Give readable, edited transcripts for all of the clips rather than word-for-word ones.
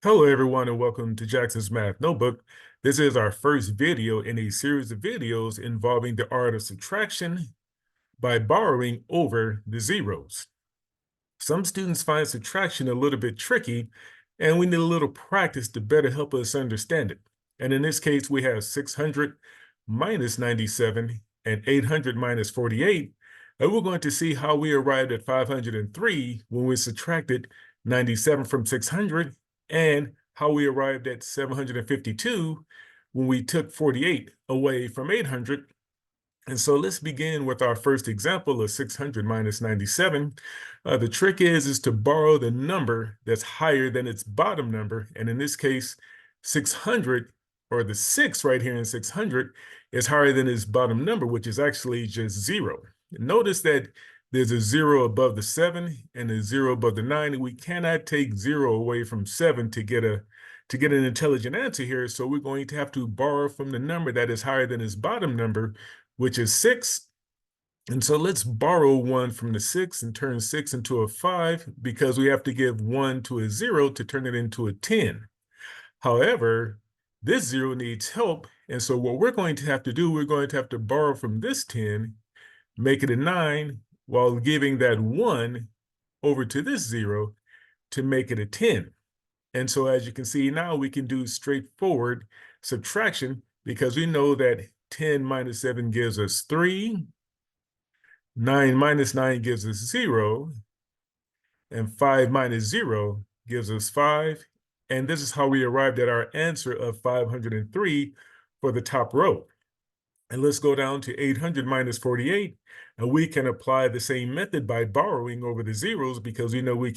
Hello, everyone, and welcome to Jackson's Math Notebook. This is our first video in a series of videos involving the art of subtraction by borrowing over the zeros. Some students find subtraction a little bit tricky, and we need a little practice to better help us understand it. And in this case, we have 600 minus 97 and 800 minus 48, and we're going to see how we arrived at 503 when we subtracted 97 from 600, and how we arrived at 752 when we took 48 away from 800. And so let's begin with our first example of 600 minus 97. The trick is to borrow the number that's higher than its bottom number. And in this case, 600, or the 6 right here in 600, is higher than its bottom number, which is actually just 0. Notice that there's a 0 above the 7 and a 0 above the 9, and we cannot take 0 away from 7 to get an intelligent answer here. So we're going to have to borrow from the number that is higher than its bottom number, which is 6. And so let's borrow 1 from the 6 and turn 6 into a 5, because we have to give 1 to a 0 to turn it into a 10. However, this 0 needs help, and so what we're going to have to do, we're going to have to borrow from this 10, make it a 9, while giving that 1 over to this 0 to make it a 10. And so as you can see now, we can do straightforward subtraction, because we know that 10 minus 7 gives us 3, 9 minus 9 gives us 0, and 5 minus 0 gives us 5. And this is how we arrived at our answer of 503 for the top row. And let's go down to 800 minus 48, and we can apply the same method by borrowing over the zeros, because we know we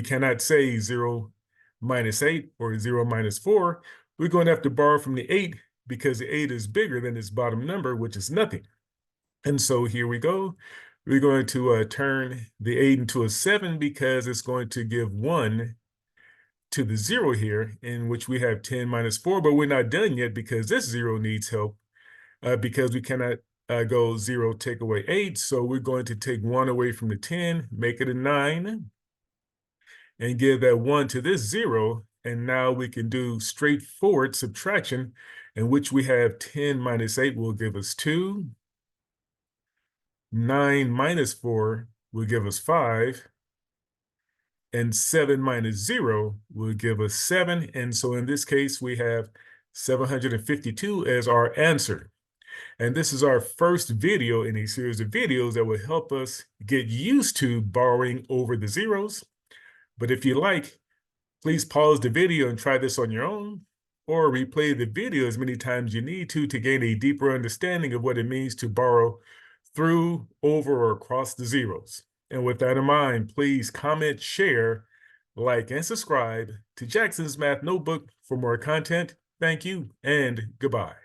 cannot say 0 minus 8 or 0 minus 4. We're going to have to borrow from the 8, because the 8 is bigger than its bottom number, which is nothing. And so here we go. We're going to turn the 8 into a 7, because it's going to give 1 to the 0 here, in which we have 10 minus 4, but we're not done yet, because this 0 needs help, because we cannot go 0, take away 8. So we're going to take 1 away from the 10, make it a 9, and give that 1 to this 0. And now we can do straightforward subtraction, in which we have 10 minus 8 will give us 2. 9 minus 4 will give us 5. And 7 minus 0 will give us 7. And so in this case, we have 752 as our answer. And this is our first video in a series of videos that will help us get used to borrowing over the zeros. But if you like, please pause the video and try this on your own, or replay the video as many times you need to gain a deeper understanding of what it means to borrow through, over, or across the zeros. And with that in mind, please comment, share, like, and subscribe to Jackson's Math Notebook for more content. Thank you, and goodbye.